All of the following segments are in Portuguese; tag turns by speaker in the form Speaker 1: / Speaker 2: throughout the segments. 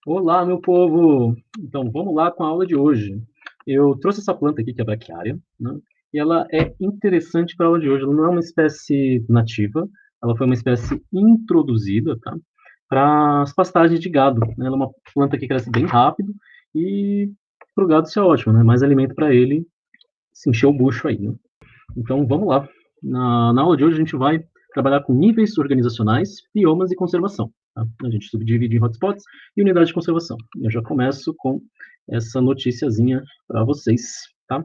Speaker 1: Olá, meu povo! Então, vamos lá com a aula de hoje. Eu trouxe essa planta aqui, que é a braquiária, né? E ela é interessante para a aula de hoje. Ela não é uma espécie nativa, ela foi uma espécie introduzida, tá? Para as pastagens de gado, né? Ela é uma planta que cresce bem rápido e para o gado isso é ótimo, né? Mais alimento para ele se encher o bucho aí, né? Então, vamos lá. Na aula de hoje, a gente vai trabalhar com níveis organizacionais, biomas e conservação. Tá? A gente subdivide em hotspots e unidade de conservação. Eu já começo com essa noticiazinha para vocês. Tá?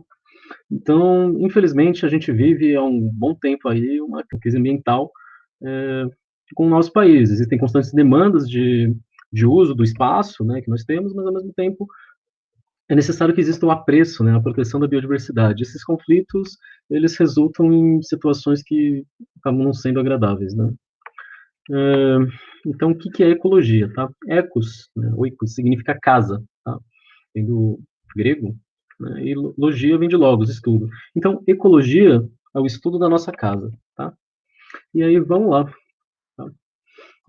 Speaker 1: Então, infelizmente, a gente vive há um bom tempo aí uma crise ambiental com o nosso país. Existem constantes demandas de uso do espaço, né, que nós temos, mas ao mesmo tempo é necessário que exista um apreço, né, a proteção da biodiversidade. Esses conflitos, eles resultam em situações que acabam não sendo agradáveis, né. Eh, então, o que que é ecologia, tá? Ecos, né, oikos significa casa, tá? Vem do grego, né, e logia vem de logos, estudo. Então, ecologia é o estudo da nossa casa, tá? E aí, vamos lá, tá?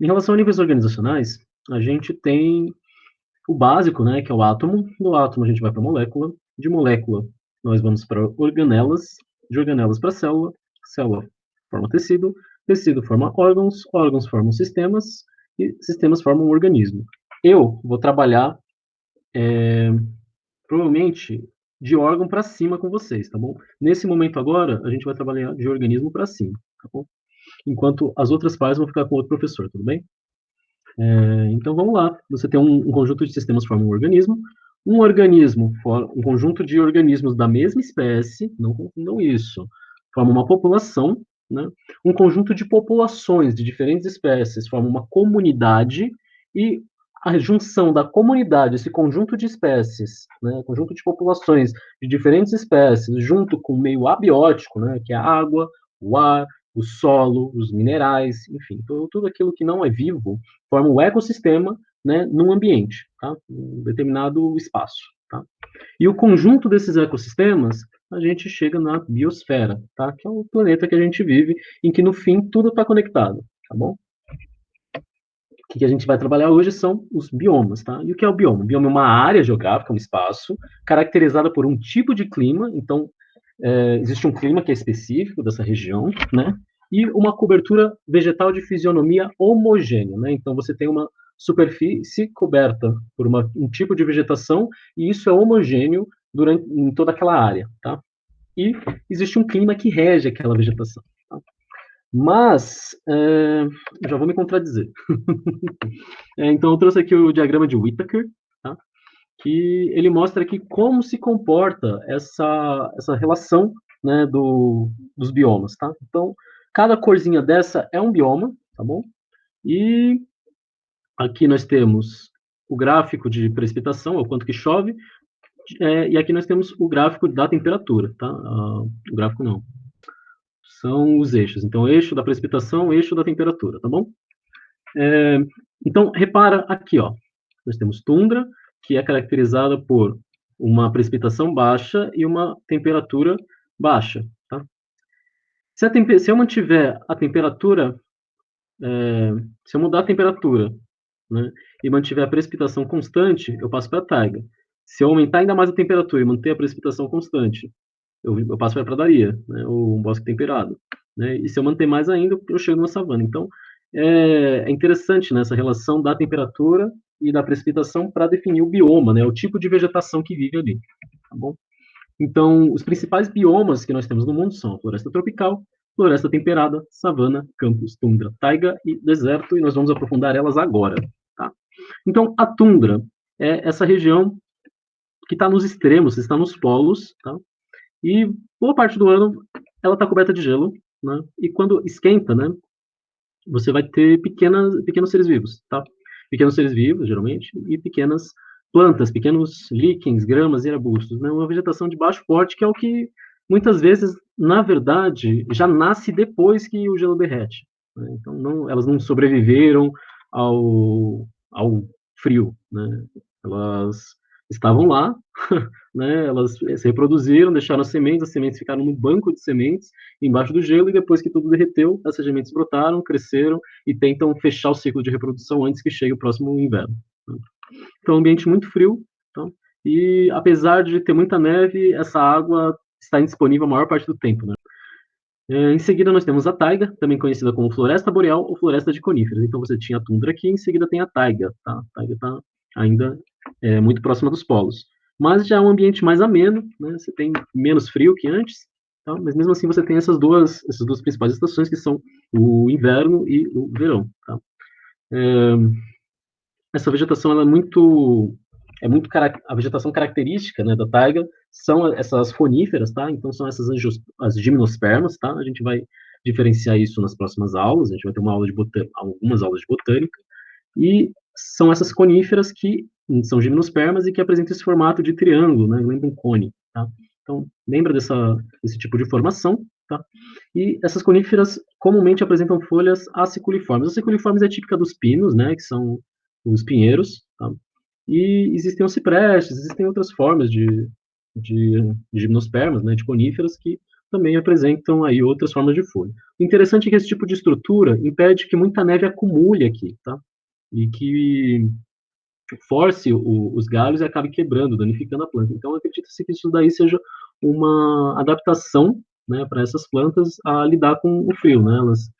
Speaker 1: Em relação a níveis organizacionais, a gente tem o básico, né, que é o átomo. Do átomo a gente vai para a molécula. De molécula nós vamos para organelas. De organelas para célula. Célula forma tecido. Tecido forma órgãos. Órgãos formam sistemas. E sistemas formam um organismo. Eu vou trabalhar, provavelmente, de órgão para cima com vocês, tá bom? Nesse momento agora, a gente vai trabalhar de organismo para cima, tá bom? Enquanto as outras partes vão ficar com outro professor, tudo bem? Então vamos lá. Você tem um conjunto de sistemas forma um organismo. Um organismo, um conjunto de organismos da mesma espécie, não confundam isso, forma uma população, né? Um conjunto de populações de diferentes espécies forma uma comunidade e a junção da comunidade, esse conjunto de espécies, né, conjunto de populações de diferentes espécies, junto com o meio abiótico, né, que é a água, o ar, o solo, os minerais, enfim, tudo aquilo que não é vivo, forma um ecossistema, né, num ambiente, tá? Um determinado espaço, tá? E o conjunto desses ecossistemas, a gente chega na biosfera, tá? Que é o planeta que a gente vive, em que no fim tudo está conectado, tá bom? O que a gente vai trabalhar hoje são os biomas, tá? E o que é o bioma? O bioma é uma área geográfica, um espaço, caracterizada por um tipo de clima, então existe um clima que é específico dessa região, né? E uma cobertura vegetal de fisionomia homogênea, né? Então você tem uma superfície coberta por um tipo de vegetação e isso é homogêneo em toda aquela área, tá? E existe um clima que rege aquela vegetação. Tá? Mas, já vou me contradizer. Então, eu trouxe aqui o diagrama de Whittaker, tá? Que ele mostra aqui como se comporta essa relação, né, dos biomas, tá? Então, cada corzinha dessa é um bioma, tá bom? E aqui nós temos o gráfico de precipitação, o quanto que chove, e aqui nós temos o gráfico da temperatura, tá? O gráfico não, são os eixos. Então, eixo da precipitação, eixo da temperatura, tá bom? Então, repara aqui, ó. Nós temos tundra, que é caracterizada por uma precipitação baixa e uma temperatura baixa. Tá? Se eu mantiver a temperatura, se eu mudar a temperatura, né, e mantiver a precipitação constante, eu passo para a taiga. Se eu aumentar ainda mais a temperatura e manter a precipitação constante, eu passo para a pradaria, né, ou um bosque temperado. Né, e se eu manter mais ainda, eu chego numa savana. Então, é interessante, né, essa relação da temperatura e da precipitação para definir o bioma, né, o tipo de vegetação que vive ali. Tá bom? Então, os principais biomas que nós temos no mundo são a floresta tropical, floresta temperada, savana, campos, tundra, taiga e deserto, e nós vamos aprofundar elas agora. Tá? Então, a tundra é essa região que está nos extremos, está nos polos, tá? E boa parte do ano ela está coberta de gelo, né? E quando esquenta, né, você vai ter pequenos seres vivos, tá? Pequenos seres vivos, geralmente, e pequenas plantas, pequenos líquens, gramas e arbustos, né? Uma vegetação de baixo porte, que é o que muitas vezes, na verdade, já nasce depois que o gelo derrete. Né? Então, elas não sobreviveram ao frio, né? Elas estavam lá, né? Elas se reproduziram, deixaram as sementes ficaram no banco de sementes embaixo do gelo e depois que tudo derreteu, essas sementes brotaram, cresceram e tentam fechar o ciclo de reprodução antes que chegue o próximo inverno. Né? Então, é um ambiente muito frio, tá? E apesar de ter muita neve, essa água está indisponível a maior parte do tempo, né? Em seguida, nós temos a taiga, também conhecida como floresta boreal ou floresta de coníferas. Então, você tinha a tundra aqui, em seguida tem a taiga, tá? A taiga está ainda muito próxima dos polos. Mas já é um ambiente mais ameno, né? Você tem menos frio que antes, tá? Mas mesmo assim você tem essas duas principais estações, que são o inverno e o verão, tá? Essa vegetação ela é muito a vegetação característica, né, da taiga são essas foníferas, tá? Então são as gimnospermas, tá? A gente vai diferenciar isso nas próximas aulas. A gente vai ter algumas aulas de botânica, e são essas coníferas que são gimnospermas e que apresentam esse formato de triângulo, né? Lembra um cone, tá? Então lembra desse tipo de formação, tá? E essas coníferas comumente apresentam folhas aciculiformes. As aciculiformes é típica dos pinos, né? Que são os pinheiros, tá? E existem os ciprestes, existem outras formas de gimnospermas, né, de coníferas, que também apresentam aí outras formas de folha. O interessante é que esse tipo de estrutura impede que muita neve acumule aqui, tá? E que force os galhos e acabe quebrando, danificando a planta. Então, acredita-se que isso daí seja uma adaptação, né, para essas plantas a lidar com o frio, né? Elas,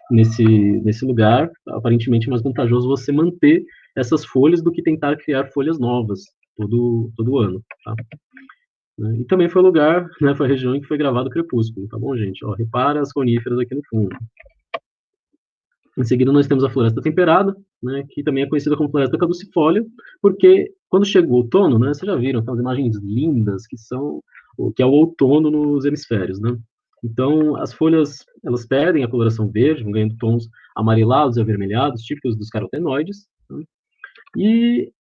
Speaker 1: nesse lugar, aparentemente é mais vantajoso você manter essas folhas do que tentar criar folhas novas todo ano, tá? E também foi o lugar, né, foi a região em que foi gravado o Crepúsculo, tá bom, gente? Ó, repara as coníferas aqui no fundo. Em seguida, nós temos a floresta temperada, né, que também é conhecida como floresta caducifólia, porque quando chega o outono, né, vocês já viram aquelas imagens lindas que é o outono nos hemisférios, né? Então, as folhas, elas perdem a coloração verde, vão ganhando tons amarelados e avermelhados, típicos dos carotenoides, né? E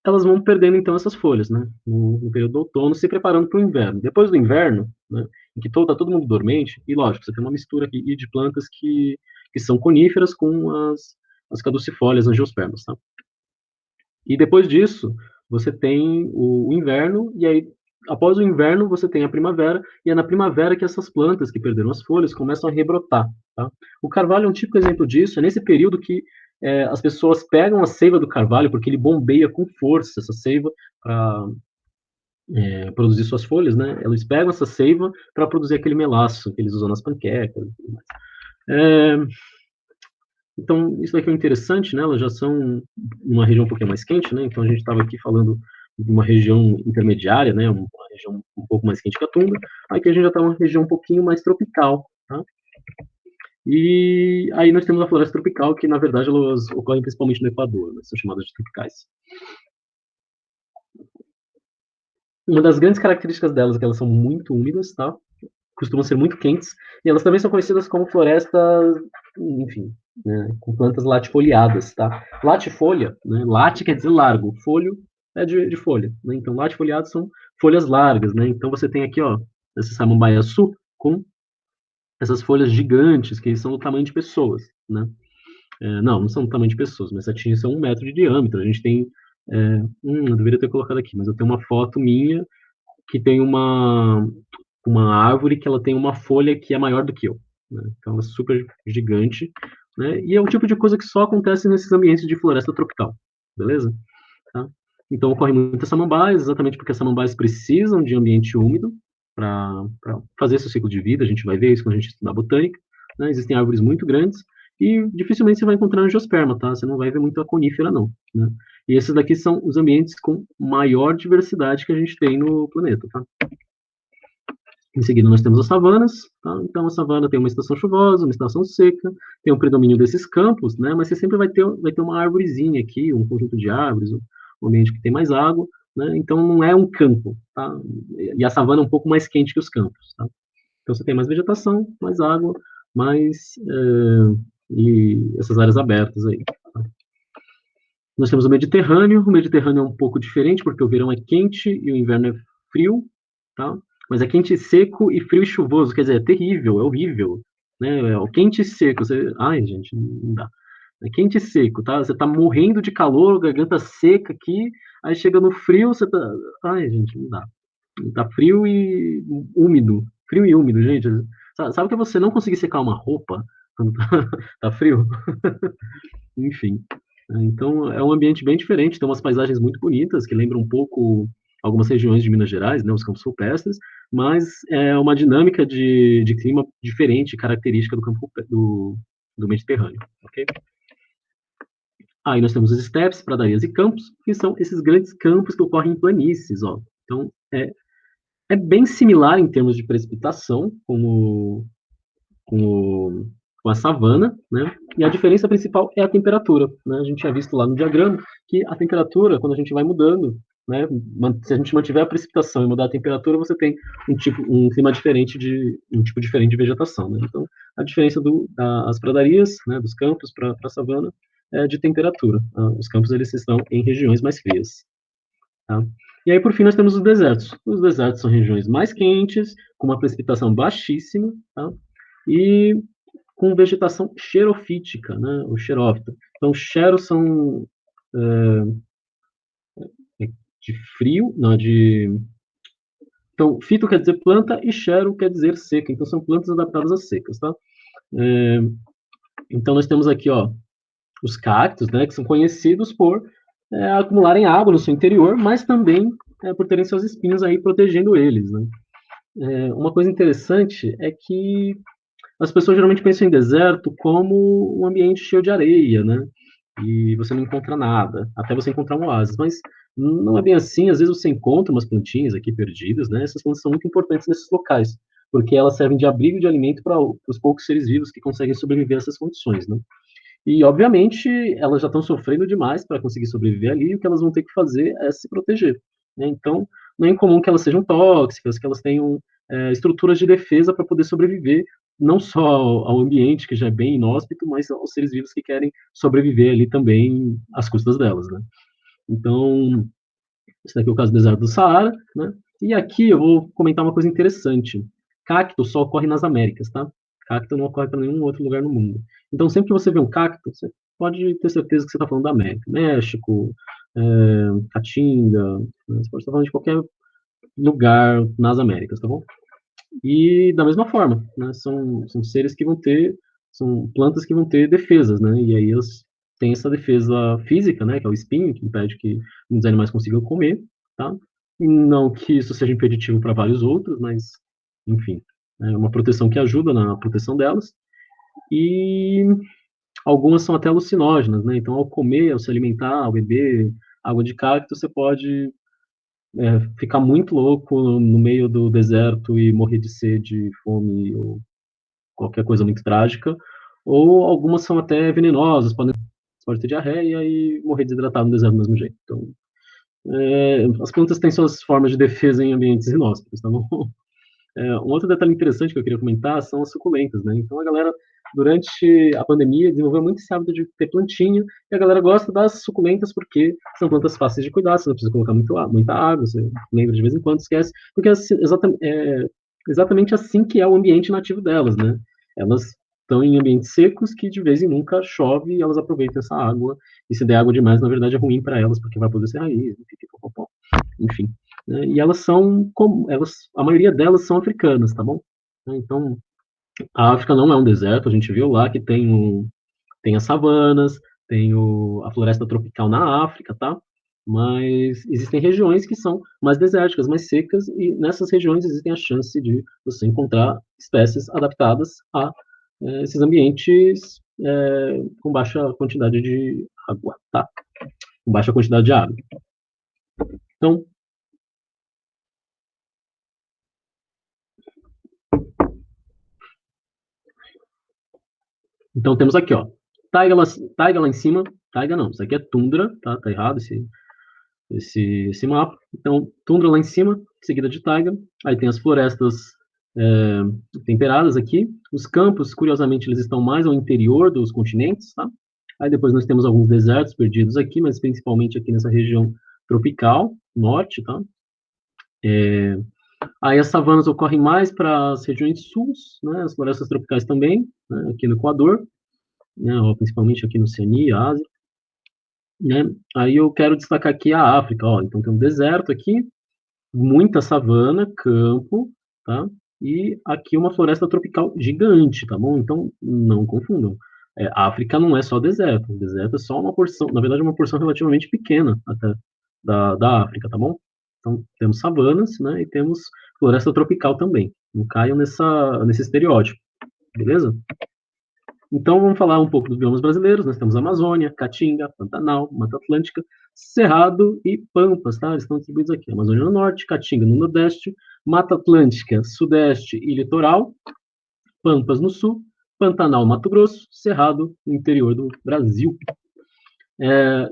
Speaker 1: elas vão perdendo, então, essas folhas, né, no período do outono, se preparando para o inverno. Depois do inverno, né, em que está todo mundo dormente, e lógico, você tem uma mistura aqui de plantas que são coníferas com as caducifólias angiospermas, tá? E depois disso, você tem o inverno, e aí, após o inverno, você tem a primavera, e é na primavera que essas plantas que perderam as folhas começam a rebrotar, tá? O carvalho é um típico exemplo disso. É nesse período que as pessoas pegam a seiva do carvalho, porque ele bombeia com força essa seiva para produzir suas folhas, né? Eles pegam essa seiva para produzir aquele melaço que eles usam nas panquecas e tudo mais. É, então, isso daqui é interessante, né? Elas já são uma região um pouquinho mais quente, né? Então, a gente estava aqui falando de uma região intermediária, né? Uma região um pouco mais quente que a tundra. Aqui a gente já está uma região um pouquinho mais tropical, tá? E aí nós temos a floresta tropical, que na verdade elas ocorrem principalmente no Equador, né? São chamadas de tropicais. Uma das grandes características delas é que elas são muito úmidas, tá? Costumam ser muito quentes, e elas também são conhecidas como florestas, enfim, né, com plantas latifoliadas, tá? Latifolha, né? Late quer dizer largo, folho é de folha, né? Então latifoliados são folhas largas, né? Então você tem aqui, ó, essa samambaiaçu com essas folhas gigantes que são do tamanho de pessoas, né? Não são do tamanho de pessoas, mas são 1 metro de diâmetro. A gente tem, eu deveria ter colocado aqui, mas eu tenho uma foto minha que tem uma árvore que ela tem uma folha que é maior do que eu, né? Então ela é super gigante, né? E é o tipo de coisa que só acontece nesses ambientes de floresta tropical, beleza? Tá? Então ocorre muitas samambaias, exatamente porque as samambaias precisam de ambiente úmido para fazer seu ciclo de vida. A gente vai ver isso quando a gente estudar botânica, né? Existem árvores muito grandes e dificilmente você vai encontrar angiosperma, tá? Você não vai ver muito a conífera, não, né? E esses daqui são os ambientes com maior diversidade que a gente tem no planeta, tá? Em seguida, nós temos as savanas, tá? Então, a savana tem uma estação chuvosa, uma estação seca, tem um predomínio desses campos, né? Mas você sempre vai ter uma árvorezinha aqui, um conjunto de árvores, um ambiente que tem mais água, né? Então, não é um campo, tá? E a savana é um pouco mais quente que os campos, tá? Então, você tem mais vegetação, mais água, mais e essas áreas abertas aí. Tá? Nós temos o Mediterrâneo. O Mediterrâneo é um pouco diferente, porque o verão é quente e o inverno é frio, tá? Mas é quente, seco e frio e chuvoso, quer dizer, é terrível, é horrível, né? É o quente e seco, ai, gente, não dá. É quente e seco, tá? Você tá morrendo de calor, garganta seca aqui, aí chega no frio, você tá, ai, gente, não dá. Tá frio e úmido, gente. Sabe que você não conseguir secar uma roupa quando tá, tá frio? Enfim. Então, é um ambiente bem diferente, tem umas paisagens muito bonitas, que lembram um pouco algumas regiões de Minas Gerais, né, os campos rupestres, mas é uma dinâmica de clima diferente, característica do campo do Mediterrâneo, ok? Aí nós temos os estepes, pradarias e campos, que são esses grandes campos que ocorrem em planícies, ó. Então, é bem similar em termos de precipitação, com, com a savana, né? E a diferença principal é a temperatura, né? A gente tinha visto lá no diagrama que a temperatura, quando a gente vai mudando, né? Se a gente mantiver a precipitação e mudar a temperatura, você tem um clima diferente um tipo diferente de vegetação, né? Então, a diferença das pradarias, né? Dos campos para a savana é de temperatura. Tá? Os campos eles estão em regiões mais frias. Tá? E aí, por fim, nós temos os desertos. Os desertos são regiões mais quentes, com uma precipitação baixíssima, tá? E com vegetação xerofítica, né? O xerófita. Então, xeros são de frio, não, de... Então, fito quer dizer planta e xero quer dizer seca. Então, são plantas adaptadas às secas, tá? Então, nós temos aqui, ó, os cactos, né? Que são conhecidos por acumularem água no seu interior, mas também por terem seus espinhos aí protegendo eles, né? Uma coisa interessante é que as pessoas geralmente pensam em deserto como um ambiente cheio de areia, né? E você não encontra nada, até você encontrar um oásis. Mas não é bem assim, às vezes você encontra umas plantinhas aqui perdidas, né? Essas plantas são muito importantes nesses locais, porque elas servem de abrigo de alimento para os poucos seres vivos que conseguem sobreviver a essas condições, né? E, obviamente, elas já estão sofrendo demais para conseguir sobreviver ali, e o que elas vão ter que fazer é se proteger, né? Então, não é incomum que elas sejam tóxicas, que elas tenham estruturas de defesa para poder sobreviver, não só ao ambiente, que já é bem inóspito, mas aos seres vivos que querem sobreviver ali também às custas delas, né? Então, esse daqui é o caso do deserto do Saara, né? E aqui eu vou comentar uma coisa interessante. Cacto só ocorre nas Américas, tá? Cacto não ocorre para nenhum outro lugar no mundo. Então, sempre que você vê um cacto, você pode ter certeza que você está falando da América. México, Caatinga, né? Você pode estar falando de qualquer lugar nas Américas, tá bom? E da mesma forma, né? São seres que vão ter, são plantas que vão ter defesas, né? E aí elas têm essa defesa física, né? Que é o espinho, que impede que os animais consigam comer, tá? E não que isso seja impeditivo para vários outros, mas, enfim, é uma proteção que ajuda na proteção delas. E algumas são até alucinógenas, né? Então, ao comer, ao se alimentar, ao beber água de cacto, você pode ficar muito louco no meio do deserto e morrer de sede, fome ou qualquer coisa muito trágica, ou algumas são até venenosas, pode ter diarreia e morrer desidratado no deserto do mesmo jeito. Então, as plantas têm suas formas de defesa em ambientes inóspitos, tá bom? Um outro detalhe interessante que eu queria comentar são as suculentas, né? Então, a galera, durante a pandemia, desenvolveu muito esse hábito de ter plantinha, e a galera gosta das suculentas porque são plantas fáceis de cuidar, você não precisa colocar muita água, você lembra de vez em quando, esquece, porque exatamente assim que é o ambiente nativo delas, né? Elas estão em ambientes secos que de vez em nunca chove e elas aproveitam essa água, e se der água demais, na verdade é ruim para elas, porque vai apodrecer raiz, enfim. Né? E elas são, a maioria delas são africanas, tá bom? Então, a África não é um deserto, a gente viu lá que tem as savanas, tem a floresta tropical na África, tá? Mas existem regiões que são mais desérticas, mais secas, e nessas regiões existem a chance de você encontrar espécies adaptadas a esses ambientes com baixa quantidade de água, tá? Com baixa quantidade de água. Então, temos aqui, ó, taiga lá em cima, taiga não, isso aqui é tundra, tá? Tá errado esse mapa. Então, tundra lá em cima, seguida de taiga. Aí tem as florestas é, temperadas aqui. Os campos, curiosamente, eles estão mais ao interior dos continentes, tá? Aí depois nós temos alguns desertos perdidos aqui, mas principalmente aqui nessa região tropical, norte, tá? Aí as savanas ocorrem mais para as regiões sul, né? As florestas tropicais também, né? Aqui no Equador, né? Principalmente aqui no Oceania, Ásia. Né? Aí eu quero destacar aqui a África, ó. Então tem um deserto aqui, muita savana, campo, tá? E aqui uma floresta tropical gigante, tá bom? Então não confundam. A África não é só deserto. O deserto é só uma porção, na verdade, uma porção relativamente pequena até da África, tá bom? Então, temos savanas, né, e temos floresta tropical também. Não caiam nesse estereótipo, beleza? Então, vamos falar um pouco dos biomas brasileiros. Nós temos Amazônia, Caatinga, Pantanal, Mata Atlântica, Cerrado e Pampas, tá? Eles estão distribuídos aqui. Amazônia no norte, Caatinga no nordeste, Mata Atlântica, sudeste e litoral, Pampas no sul, Pantanal, Mato Grosso, Cerrado no interior do Brasil.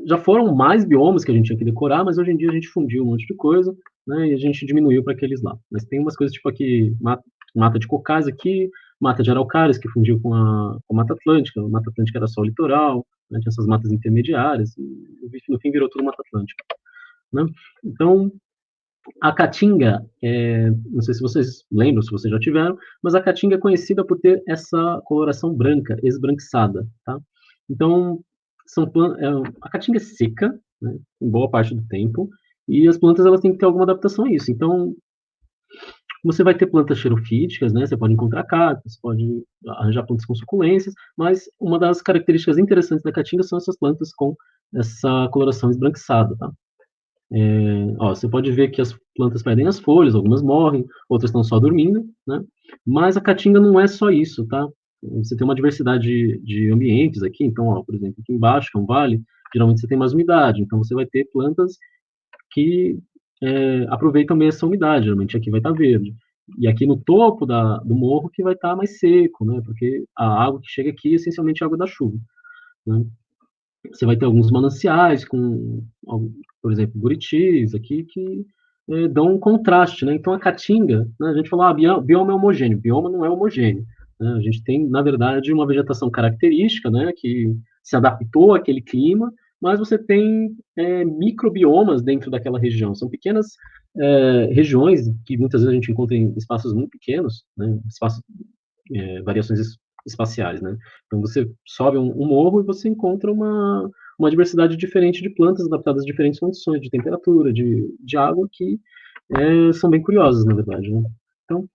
Speaker 1: Já foram mais biomas que a gente tinha que decorar, mas hoje em dia a gente fundiu um monte de coisa, né, e a gente diminuiu para aqueles lá. Mas tem umas coisas tipo aqui, mata de cocais aqui, mata de araucárias, que fundiu com a Mata Atlântica. A Mata Atlântica era só o litoral, né, tinha essas matas intermediárias, e no fim virou tudo Mata Atlântica. Né? Então, a caatinga, não sei se vocês lembram, se vocês já tiveram, mas a caatinga é conhecida por ter essa coloração branca, esbranquiçada, tá? Então, a caatinga é seca, né, em boa parte do tempo, e as plantas elas têm que ter alguma adaptação a isso. Então, você vai ter plantas xerofíticas, né? Você pode encontrar cactos, pode arranjar plantas com suculências, mas uma das características interessantes da caatinga são essas plantas com essa coloração esbranquiçada, tá? Você pode ver que as plantas perdem as folhas, algumas morrem, outras estão só dormindo, né? Mas a caatinga não é só isso, tá? Você tem uma diversidade de ambientes aqui, então, por exemplo, aqui embaixo, que é um vale, geralmente você tem mais umidade, então você vai ter plantas que aproveitam bem essa umidade, geralmente aqui vai estar verde. E aqui no topo do morro que vai estar mais seco, né? Porque a água que chega aqui é essencialmente água da chuva, né? Você vai ter alguns mananciais com, por exemplo, buritis aqui que dão um contraste, né? Então a caatinga, né, a gente falou, bioma é homogêneo, bioma não é homogêneo, né? A gente tem, na verdade, uma vegetação característica, né, que se adaptou àquele clima, mas você tem microbiomas dentro daquela região, são pequenas regiões que muitas vezes a gente encontra em espaços muito pequenos, né, variações espaciais, né? Então você sobe um morro e você encontra uma diversidade diferente de plantas adaptadas a diferentes condições de temperatura, de água, que são bem curiosas, na verdade, né? Então,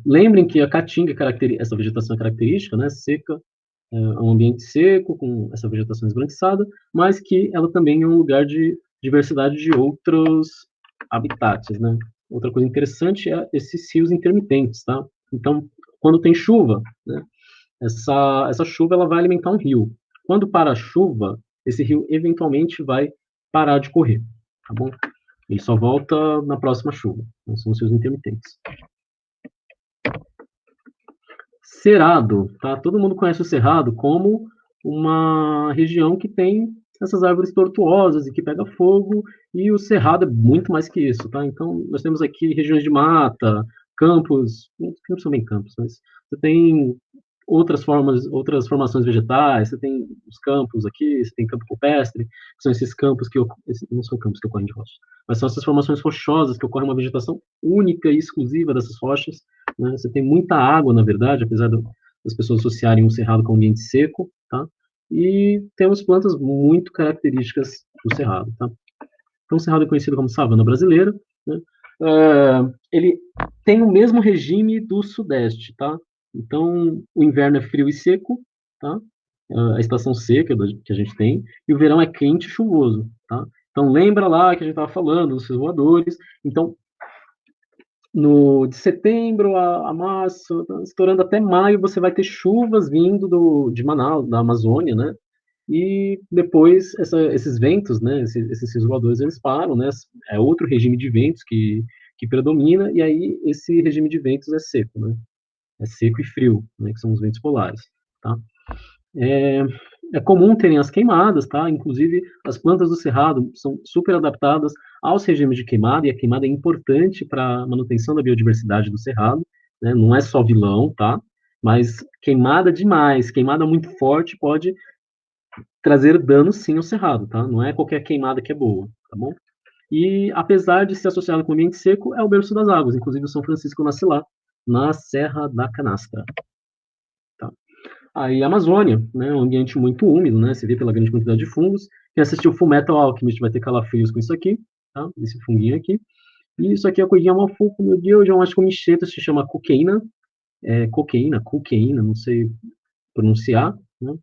Speaker 1: lembrem que a caatinga, essa vegetação é característica, né? Seca, é um ambiente seco, com essa vegetação esbranquiçada, mas que ela também é um lugar de diversidade de outros habitats, né? Outra coisa interessante é esses rios intermitentes, tá? Então, quando tem chuva, né, essa chuva ela vai alimentar um rio. Quando para a chuva, esse rio eventualmente vai parar de correr, tá bom? Ele só volta na próxima chuva. Então, são os rios intermitentes. Cerrado, tá? Todo mundo conhece o Cerrado como uma região que tem essas árvores tortuosas e que pega fogo, e o Cerrado é muito mais que isso, tá? Então, nós temos aqui regiões de mata, campos, não são bem campos, mas você tem outras formações vegetais, você tem os campos aqui, você tem campo rupestre, que são esses campos não são campos que ocorrem de rochas, mas são essas formações rochosas que ocorrem uma vegetação única e exclusiva dessas rochas, né? Você tem muita água, na verdade, apesar das pessoas associarem um cerrado com um ambiente seco, tá? E temos plantas muito características do cerrado, tá? Então, o cerrado é conhecido como savana brasileira, né? Ele tem o mesmo regime do sudeste, tá? Então, o inverno é frio e seco, tá? A estação seca que a gente tem, e o verão é quente e chuvoso, tá? Então, lembra lá que a gente estava falando dos voadores. Então, de setembro a março, estourando até maio, você vai ter chuvas vindo de Manaus, da Amazônia, né? E depois esses ventos, né? Esses voadores, eles param, né? É outro regime de ventos que predomina, e aí esse regime de ventos é seco, né? É seco e frio, né? Que são os ventos polares, tá? É, é comum terem as queimadas, tá? Inclusive, as plantas do cerrado são super adaptadas aos regimes de queimada, e a queimada é importante para a manutenção da biodiversidade do cerrado, né? Não é só vilão, tá? Mas queimada demais, queimada muito forte pode trazer dano sim ao cerrado, tá? Não é qualquer queimada que é boa, tá bom? E apesar de ser associado com o ambiente seco, é o berço das águas, inclusive o São Francisco nasce lá, na Serra da Canastra. Tá? Aí a Amazônia, né, um ambiente muito úmido, né, se vê pela grande quantidade de fungos. Quem assistiu Fullmetal Alchemist vai ter calafrios com isso aqui, tá? Esse funguinho aqui. E isso aqui é a coisinha mafuco, meu Deus, é uma micheta, se chama coqueína, coqueína, não sei pronunciar, né?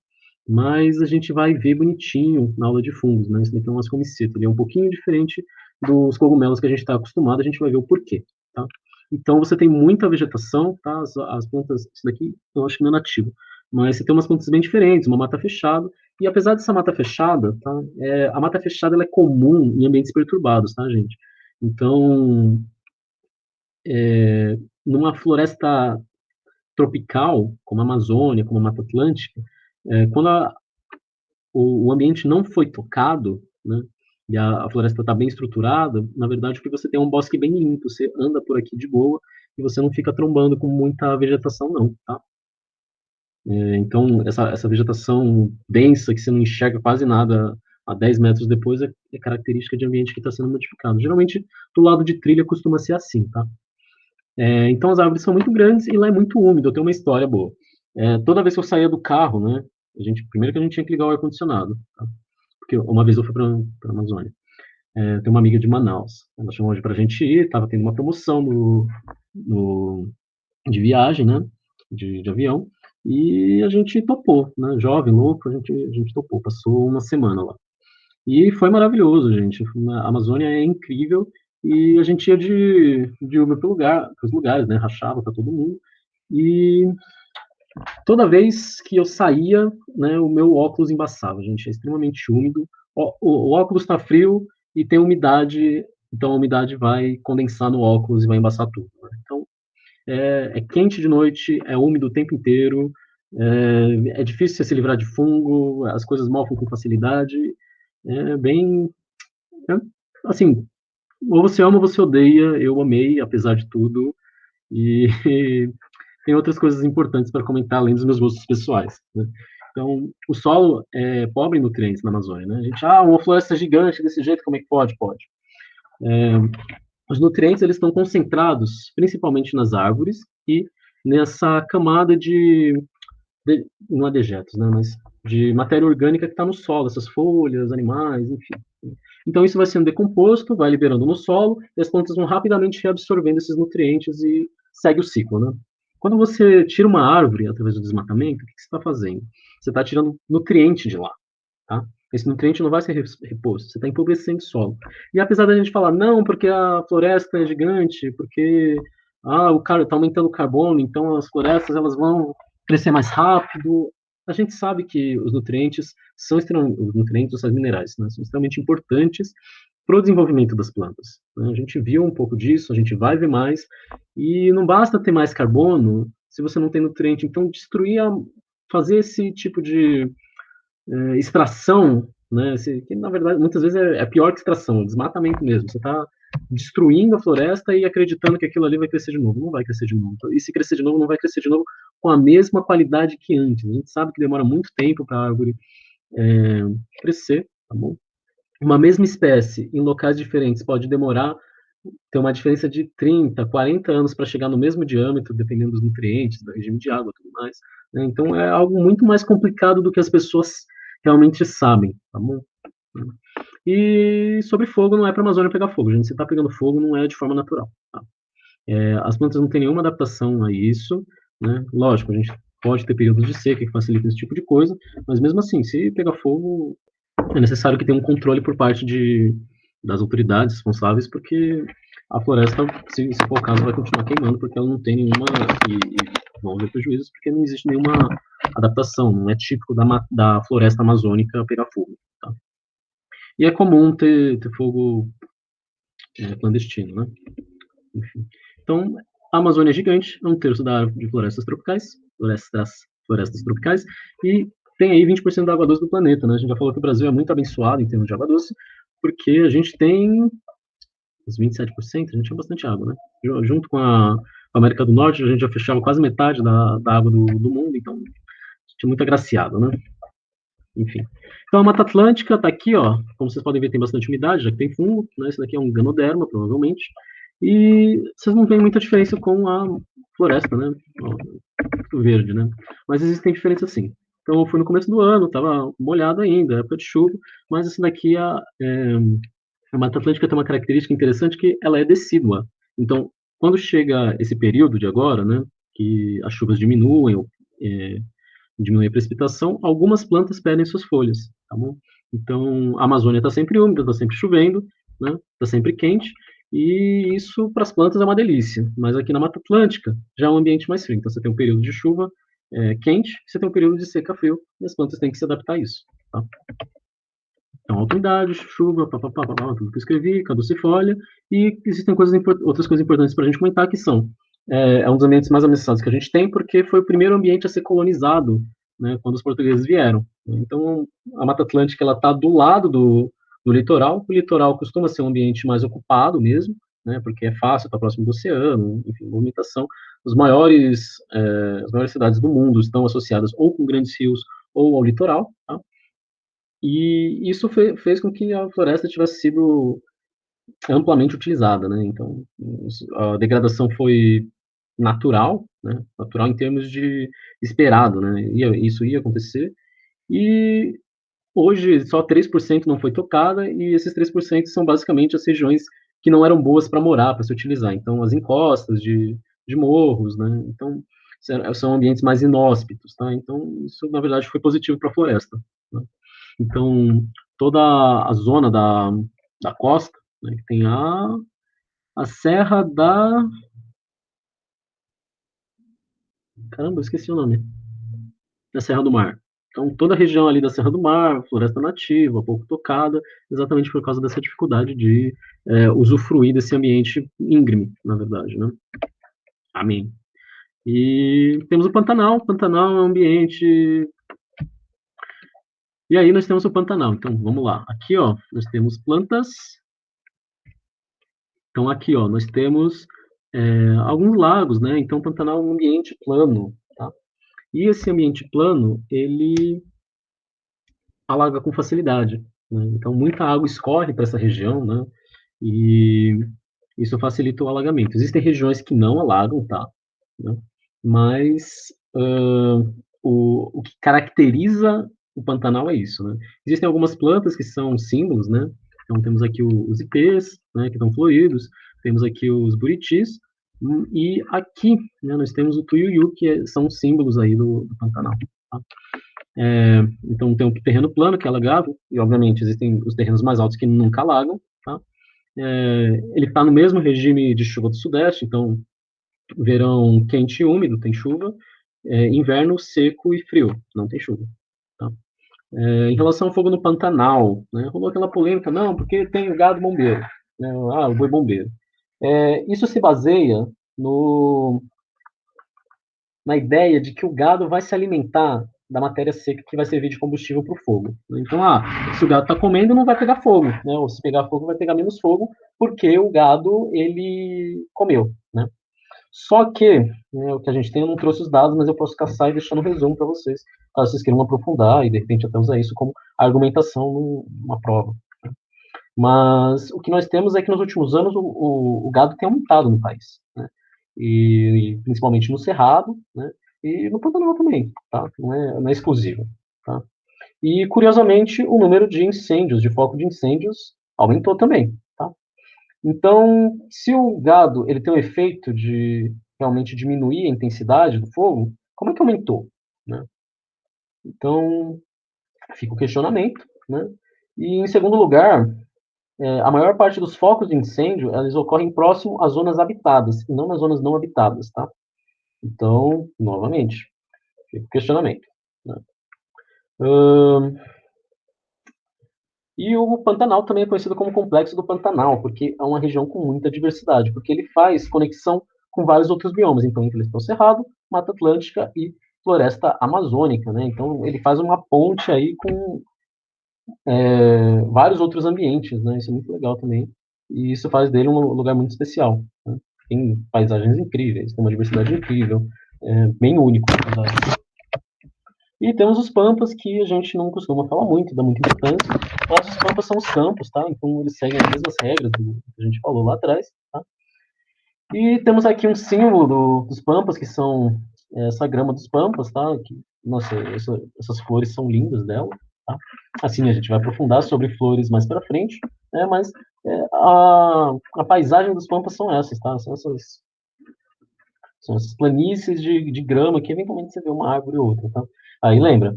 Speaker 1: Mas a gente vai ver bonitinho na aula de fungos, né? Isso daqui é um ascomiceta, ele é um pouquinho diferente dos cogumelos que a gente está acostumado, a gente vai ver o porquê, tá? Então, você tem muita vegetação, tá? As plantas, isso daqui eu acho que não é nativo, mas você tem umas plantas bem diferentes, uma mata fechada, e apesar dessa mata fechada, tá? A mata fechada ela é comum em ambientes perturbados, tá, gente? Então, numa floresta tropical, como a Amazônia, como a Mata Atlântica, quando o ambiente não foi tocado, né, e a floresta está bem estruturada, na verdade, porque você tem um bosque bem limpo, você anda por aqui de boa e você não fica trombando com muita vegetação, não, tá? Então, essa vegetação densa, que você não enxerga quase nada a 10 metros depois, é característica de ambiente que está sendo modificado. Geralmente, do lado de trilha costuma ser assim, tá? Então, as árvores são muito grandes e lá é muito úmido. Eu tenho uma história boa. Toda vez que eu saía do carro, né, primeiro que a gente tinha que ligar o ar-condicionado, tá? Porque uma vez eu fui para a Amazônia. Tem uma amiga de Manaus. Ela chamou hoje para a gente ir, estava tendo uma promoção de viagem, né, de avião, e a gente topou, né, jovem, louco, a gente topou, passou uma semana lá. E foi maravilhoso, gente. A Amazônia é incrível e a gente ia de Uber para os lugares, né, rachava para todo mundo. E toda vez que eu saía, né, o meu óculos embaçava, gente, é extremamente úmido. O óculos está frio e tem umidade, então a umidade vai condensar no óculos e vai embaçar tudo, né? Então, é quente de noite, é úmido o tempo inteiro, é difícil você se livrar de fungo, as coisas mofam com facilidade, é bem, é, assim, ou você ama ou você odeia, eu amei, apesar de tudo, e tem outras coisas importantes para comentar, além dos meus gostos pessoais, né? Então, o solo é pobre em nutrientes na Amazônia, né? A gente, uma floresta gigante desse jeito, como é que pode? Pode. Os nutrientes, eles estão concentrados principalmente nas árvores e nessa camada não é dejetos, né? Mas de matéria orgânica que está no solo, essas folhas, animais, enfim. Então, isso vai sendo decomposto, vai liberando no solo, e as plantas vão rapidamente reabsorvendo esses nutrientes e segue o ciclo, né? Quando você tira uma árvore através do desmatamento, o que você está fazendo? Você está tirando nutriente de lá, tá? Esse nutriente não vai ser reposto, você está empobrecendo o solo. E apesar da gente falar, não, porque a floresta é gigante, porque o cara está aumentando o carbono, então as florestas elas vão crescer mais rápido, a gente sabe que os nutrientes os nutrientes, os minerais, né, são extremamente importantes para o desenvolvimento das plantas, né? A gente viu um pouco disso, a gente vai ver mais, e não basta ter mais carbono se você não tem nutriente. Então, fazer esse tipo de extração, né, que na verdade muitas vezes é pior que extração, é desmatamento mesmo. Você está destruindo a floresta e acreditando que aquilo ali vai crescer de novo. Não vai crescer de novo. E se crescer de novo, não vai crescer de novo com a mesma qualidade que antes. A gente sabe que demora muito tempo para a árvore crescer, tá bom? Uma mesma espécie em locais diferentes pode demorar, ter uma diferença de 30, 40 anos para chegar no mesmo diâmetro, dependendo dos nutrientes, do regime de água e tudo mais, né? Então é algo muito mais complicado do que as pessoas realmente sabem, tá bom? E sobre fogo, não é para a Amazônia pegar fogo, gente. Se está pegando fogo, não é de forma natural, tá? As plantas não têm nenhuma adaptação a isso, né? Lógico, a gente pode ter períodos de seca que facilitam esse tipo de coisa, mas mesmo assim, se pegar fogo, é necessário que tenha um controle por parte das autoridades responsáveis, porque a floresta, se for o caso, vai continuar queimando, porque ela não tem nenhuma, e vão haver prejuízos, porque não existe nenhuma adaptação, não é típico da floresta amazônica pegar fogo, tá? E é comum ter fogo clandestino, né? Enfim. Então, a Amazônia é gigante, é um terço da área de florestas tropicais, florestas tropicais, e tem aí 20% da água doce do planeta, né? A gente já falou que o Brasil é muito abençoado em termos de água doce, porque a gente tem os 27%, a gente tem bastante água, né? Junto com a América do Norte, a gente já fechava quase metade da água do mundo, então a gente é muito agraciado, né? Enfim. Então a Mata Atlântica está aqui, ó. Como vocês podem ver, tem bastante umidade, já que tem fungo, né? Esse daqui é um ganoderma, provavelmente. E vocês não veem muita diferença com a floresta, né? O verde, né? Mas existem diferenças sim. Então foi no começo do ano, estava molhado ainda, época de chuva, mas esse daqui, a Mata Atlântica tem uma característica interessante que ela é decídua. Então, quando chega esse período de agora, né, que as chuvas diminuem, diminuir a precipitação, algumas plantas perdem suas folhas, tá bom? Então, a Amazônia está sempre úmida, está sempre chovendo, né? Está sempre quente, e isso para as plantas é uma delícia. Mas aqui na Mata Atlântica já é um ambiente mais frio. Então, você tem um período de chuva quente, você tem um período de seca frio, e as plantas têm que se adaptar a isso, tá? Então, alta umidade, chuva, tudo que eu escrevi, caducifólia, e existem outras coisas importantes para a gente comentar, que são um dos ambientes mais ameaçados que a gente tem, porque foi o primeiro ambiente a ser colonizado, né, quando os portugueses vieram. Então, a Mata Atlântica está do lado do litoral. O litoral costuma ser um ambiente mais ocupado mesmo, né, porque é fácil, está próximo do oceano, enfim, movimentação. As maiores cidades do mundo estão associadas ou com grandes rios ou ao litoral, tá? E isso fez com que a floresta tivesse sido amplamente utilizada, né? Então, a degradação foi natural, né? Natural em termos de esperado, né? Isso ia acontecer. E hoje só 3% não foi tocada, e esses 3% são basicamente as regiões que não eram boas para morar, para se utilizar. Então, as encostas de morros, né? Então, são ambientes mais inóspitos, tá? Então, isso, na verdade, foi positivo para a floresta, né? Então, toda a zona da costa, né, que tem a Serra da... Caramba, eu esqueci o nome. Da Serra do Mar. Então, toda a região ali da Serra do Mar, floresta nativa, pouco tocada, exatamente por causa dessa dificuldade de usufruir desse ambiente íngreme, na verdade, né? Amém. E temos o Pantanal. O Pantanal é um ambiente... E aí nós temos o Pantanal. Então, vamos lá. Aqui, ó, nós temos plantas. Então, aqui, ó, nós temos alguns lagos, né? Então, o Pantanal é um ambiente plano, tá? E esse ambiente plano, ele alaga com facilidade, né? Então, muita água escorre para essa região, né? E isso facilita o alagamento. Existem regiões que não alagam, tá? Né? Mas o que caracteriza o Pantanal é isso, né? Existem algumas plantas que são símbolos, né? Então, temos aqui os ipês, né, que estão floridos, temos aqui os buritis, e aqui, né, nós temos o tuiuiu, que são símbolos aí do Pantanal, tá? Então, tem um terreno plano, que é alagável, e, obviamente, existem os terrenos mais altos que nunca alagam, tá? Ele está no mesmo regime de chuva do Sudeste, então, verão quente e úmido, tem chuva, inverno seco e frio, não tem chuva, tá? Em relação ao fogo no Pantanal, né, rolou aquela polêmica, não, porque tem o gado bombeiro, né, o boi bombeiro. Isso se baseia no, na ideia de que o gado vai se alimentar da matéria seca que vai servir de combustível para o fogo. Então, se o gado está comendo, não vai pegar fogo, né? Ou se pegar fogo, vai pegar menos fogo, porque o gado, ele comeu, né? Só que, né, o que a gente tem, eu não trouxe os dados, mas eu posso caçar e deixar no resumo para vocês, caso vocês queiram aprofundar e, de repente, até usar isso como argumentação numa prova. Mas o que nós temos é que, nos últimos anos, o gado tem aumentado no país, né? E principalmente no Cerrado, né? E no Pantanal também, tá? Não é exclusivo, tá? E, curiosamente, o número de incêndios, de foco de incêndios, aumentou também, tá? Então, se o gado ele tem um efeito de realmente diminuir a intensidade do fogo, como é que aumentou, né? Então, fica o questionamento, né? E, em segundo lugar, a maior parte dos focos de incêndio, eles ocorrem próximo às zonas habitadas, e não nas zonas não habitadas, tá? Então, novamente, fica o questionamento, né? E o Pantanal também é conhecido como Complexo do Pantanal, porque é uma região com muita diversidade, porque ele faz conexão com vários outros biomas, então, entre eles estão Cerrado, Mata Atlântica e Floresta Amazônica, né? Então, ele faz uma ponte aí com vários outros ambientes, né? Isso é muito legal também, e isso faz dele um lugar muito especial, né? Tem paisagens incríveis, tem uma diversidade incrível, bem único, na verdade. E temos os pampas, que a gente não costuma falar muito, dá muita importância, mas os pampas são os campos, tá? Então eles seguem as mesmas regras do que a gente falou lá atrás, tá? E temos aqui um símbolo dos pampas, que são essa grama dos pampas, tá? Que, nossa, essas flores são lindas dela, tá? Assim, a gente vai aprofundar sobre flores mais para frente, né? Mas a paisagem dos pampas são essas, tá? São essas planícies de grama, que eventualmente você vê uma árvore ou outra, tá? Aí lembra,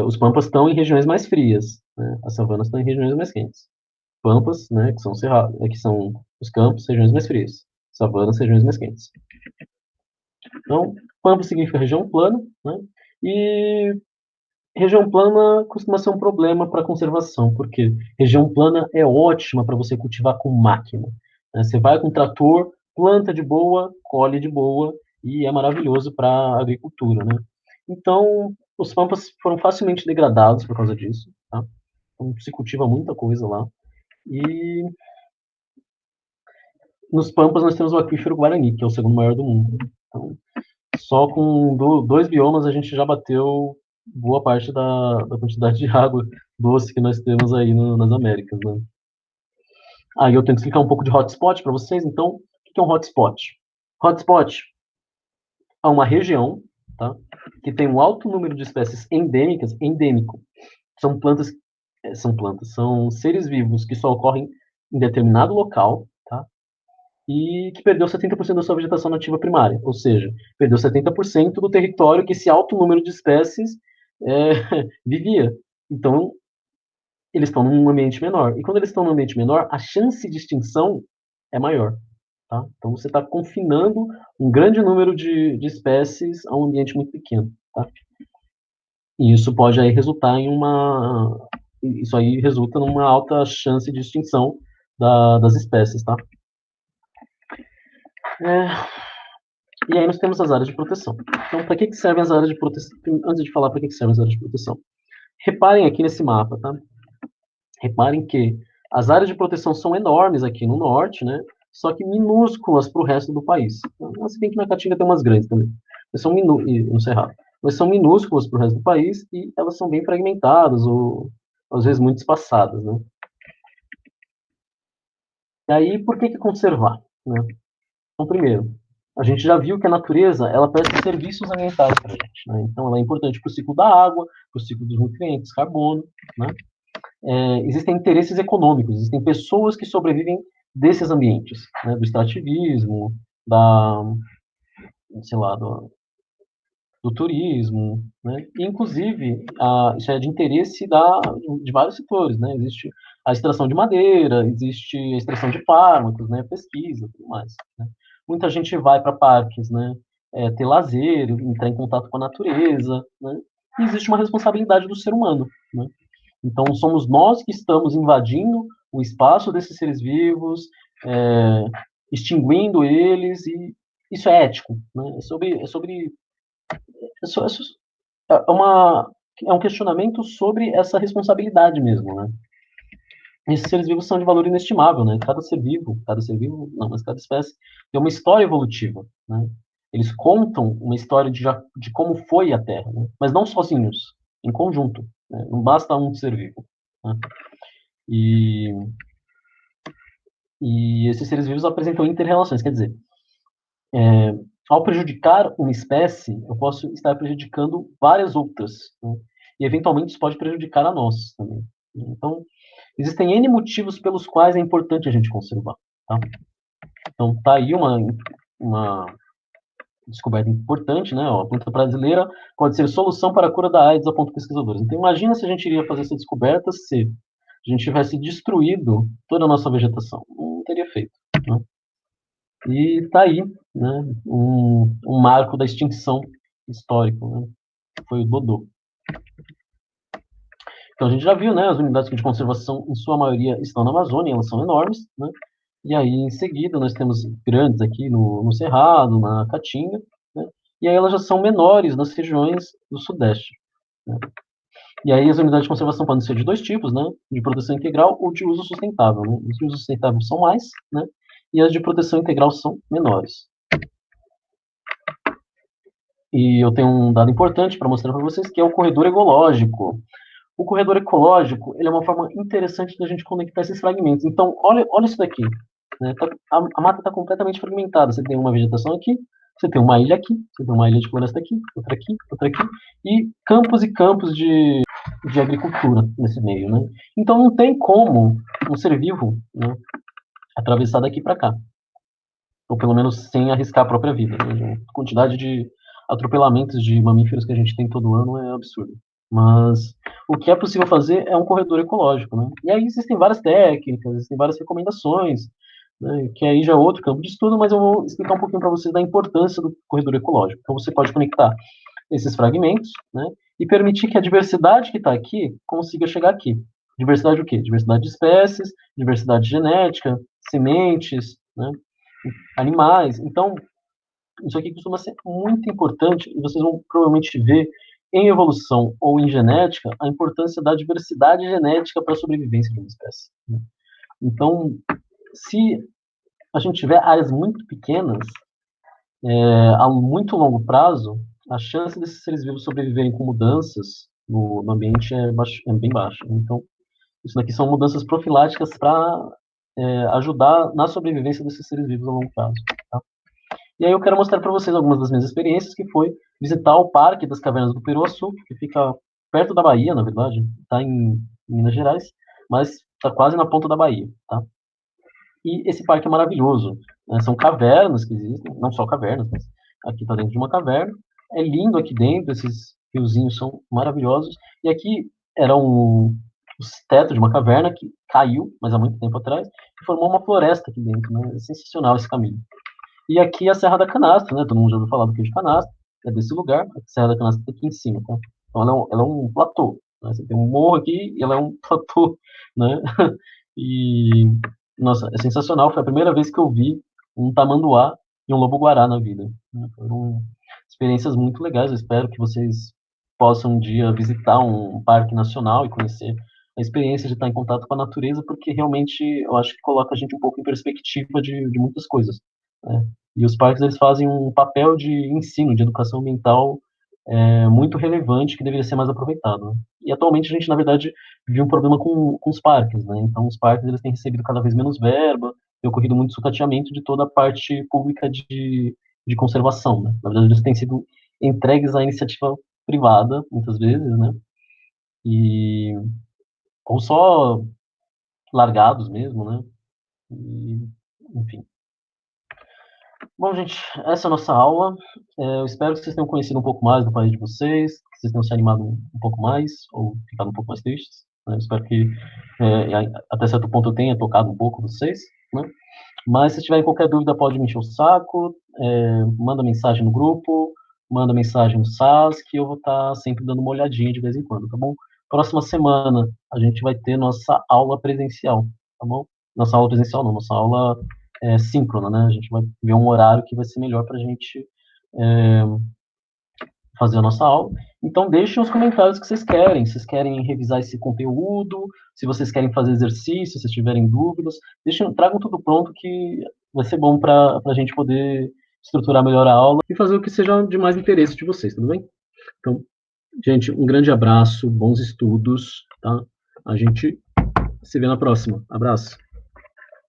Speaker 1: os pampas estão em regiões mais frias, né? As savanas estão em regiões mais quentes. Pampas, né, que são cerrados, que são os campos, regiões mais frias. Savanas, regiões mais quentes. Então, pampa significa região plana, né? E região plana costuma ser um problema para conservação, porque região plana é ótima para você cultivar com máquina, né? Você vai com trator, planta de boa, colhe de boa, e é maravilhoso para a agricultura, né? Então, os pampas foram facilmente degradados por causa disso, tá? Então, se cultiva muita coisa lá. E nos pampas nós temos o aquífero Guarani, que é o segundo maior do mundo. Então, só com dois biomas a gente já bateu boa parte da quantidade de água doce que nós temos aí nas Américas, né? Aí eu tenho que explicar um pouco de hotspot para vocês. Então, o que é um hotspot? Hotspot é uma região, tá, que tem um alto número de espécies endêmicas. Endêmico são plantas, são seres vivos que só ocorrem em determinado local, tá? E que perdeu 70% da sua vegetação nativa primária, ou seja, perdeu 70% do território que esse alto número de espécies vivia. Então, eles estão num ambiente menor. E quando eles estão num ambiente menor, a chance de extinção é maior. Tá? Então, você está confinando um grande número de espécies a um ambiente muito pequeno. Tá? E isso pode aí resultar em uma... Isso aí resulta numa alta chance de extinção das espécies. Tá? E aí nós temos as áreas de proteção. Então, para que servem as áreas de proteção? Antes de falar para que servem as áreas de proteção, reparem aqui nesse mapa, tá? Reparem que as áreas de proteção são enormes aqui no norte, né? Só que minúsculas para o resto do país. Se bem que na Caatinga tem umas grandes também. Mas são no Cerrado. Mas são minúsculas para o resto do país e elas são bem fragmentadas ou às vezes muito espaçadas, né? E aí, por que conservar, né? Então, primeiro, a gente já viu que a natureza ela presta serviços ambientais para a gente, né? Então, ela é importante para o ciclo da água, para o ciclo dos nutrientes, carbono, né? Existem interesses econômicos, existem pessoas que sobrevivem desses ambientes, né? Do extrativismo, da, sei lá, do turismo, né? E, inclusive, isso é de interesse de vários setores, né? Existe a extração de madeira, existe a extração de fármacos, né? Pesquisa, tudo mais, né? Muita gente vai para parques, né? Ter lazer, entrar em contato com a natureza, né? E existe uma responsabilidade do ser humano, né? Então, somos nós que estamos invadindo o espaço desses seres vivos, extinguindo eles, e isso é ético, né? É um questionamento sobre essa responsabilidade mesmo, né? Esses seres vivos são de valor inestimável, né? Cada ser vivo, não, mas cada espécie tem uma história evolutiva, né? Eles contam uma história de como foi a Terra, né? Mas não sozinhos, em conjunto, né? Não basta um ser vivo, né? E, e esses seres vivos apresentam interrelações, quer dizer, ao prejudicar uma espécie, eu posso estar prejudicando várias outras, né? E eventualmente isso pode prejudicar a nós também. Então, existem N motivos pelos quais é importante a gente conservar. Tá? Então, tá aí uma descoberta importante, né? Ó, a planta brasileira pode ser solução para a cura da AIDS, apontam pesquisadores. Então, imagina se a gente iria fazer essa descoberta se a gente tivesse destruído toda a nossa vegetação. Não teria feito. Né? E está aí, né, um marco da extinção histórico, né, foi o Dodô. Então a gente já viu, né, as unidades de conservação, em sua maioria, estão na Amazônia, elas são enormes, né, e aí em seguida nós temos grandes aqui no Cerrado, na Caatinga, né, e aí elas já são menores nas regiões do Sudeste. Né. E aí as unidades de conservação podem ser de dois tipos, né, de proteção integral ou de uso sustentável. Né. Os de uso sustentável são mais, né, e as de proteção integral são menores. E eu tenho um dado importante para mostrar para vocês, que é o corredor ecológico. O corredor ecológico ele é uma forma interessante da gente conectar esses fragmentos. Então, olha isso daqui. Né? A mata está completamente fragmentada. Você tem uma vegetação aqui, você tem uma ilha aqui, você tem uma ilha de floresta aqui, outra aqui, e campos de agricultura nesse meio. Né? Então, não tem como um ser vivo, né, atravessar daqui para cá. Ou pelo menos sem arriscar a própria vida. Né? A quantidade de atropelamentos de mamíferos que a gente tem todo ano é absurdo. Mas o que é possível fazer é um corredor ecológico, né? E aí existem várias técnicas, existem várias recomendações, né, que aí já é outro campo de estudo, mas eu vou explicar um pouquinho para vocês da importância do corredor ecológico. Então você pode conectar esses fragmentos, né, e permitir que a diversidade que está aqui consiga chegar aqui. Diversidade o quê? Diversidade de espécies, diversidade genética, sementes, né, animais. Então, isso aqui costuma ser muito importante e vocês vão provavelmente ver em evolução ou em genética a importância da diversidade genética para a sobrevivência de uma espécie, né? Então, se a gente tiver áreas muito pequenas, a muito longo prazo, a chance desses seres vivos sobreviverem com mudanças no ambiente é bem baixa. Então, isso daqui são mudanças profiláticas para ajudar na sobrevivência desses seres vivos a longo prazo. Tá? E aí eu quero mostrar para vocês algumas das minhas experiências, que foi visitar o Parque das Cavernas do Peruaçu, que fica perto da Bahia, na verdade, está em Minas Gerais, mas está quase na ponta da Bahia. Tá? E esse parque é maravilhoso, né? São cavernas que existem, não só cavernas, mas aqui está dentro de uma caverna. É lindo aqui dentro, esses riozinhos são maravilhosos. E aqui era o teto de uma caverna que caiu, mas há muito tempo atrás, e formou uma floresta aqui dentro, né? É sensacional esse caminho. E aqui é a Serra da Canastra, né? Todo mundo já ouviu falar do Queijo de Canastra, é desse lugar. A Serra da Canastra está aqui em cima, tá? Então ela é um platô, né? Você tem um morro aqui e ela é um platô, né? E, nossa, é sensacional. Foi a primeira vez que eu vi um tamanduá e um lobo-guará na vida, né? Foram experiências muito legais. Eu espero que vocês possam um dia visitar um parque nacional e conhecer a experiência de estar em contato com a natureza, porque realmente eu acho que coloca a gente um pouco em perspectiva de muitas coisas, né? E os parques eles fazem um papel de ensino, de educação ambiental muito relevante que deveria ser mais aproveitado, né? E atualmente a gente, na verdade, vive um problema com os parques, né? Então os parques eles têm recebido cada vez menos verba, tem ocorrido muito sucateamento de toda a parte pública de conservação, né? Na verdade, eles têm sido entregues à iniciativa privada, muitas vezes, né? E, ou só largados mesmo, né? E, enfim. Bom, gente, essa é a nossa aula. Eu espero que vocês tenham conhecido um pouco mais do país de vocês, que vocês tenham se animado um pouco mais, ou ficado um pouco mais tristes, né? Eu espero que até certo ponto eu tenha tocado um pouco vocês, né? Mas se tiverem qualquer dúvida, pode me encher o saco, manda mensagem no grupo, manda mensagem no SAS, que eu vou estar sempre dando uma olhadinha de vez em quando, tá bom? Próxima semana a gente vai ter nossa aula presencial, tá bom? Nossa aula presencial não, nossa aula síncrona, né? A gente vai ver um horário que vai ser melhor para a gente é, fazer a nossa aula. Então, deixem os comentários que vocês querem. Se vocês querem revisar esse conteúdo, se vocês querem fazer exercício, se tiverem dúvidas, tragam tudo pronto que vai ser bom para a gente poder estruturar melhor a aula e fazer o que seja de mais interesse de vocês, tudo bem? Então, gente, um grande abraço, bons estudos, tá? A gente se vê na próxima. Abraço.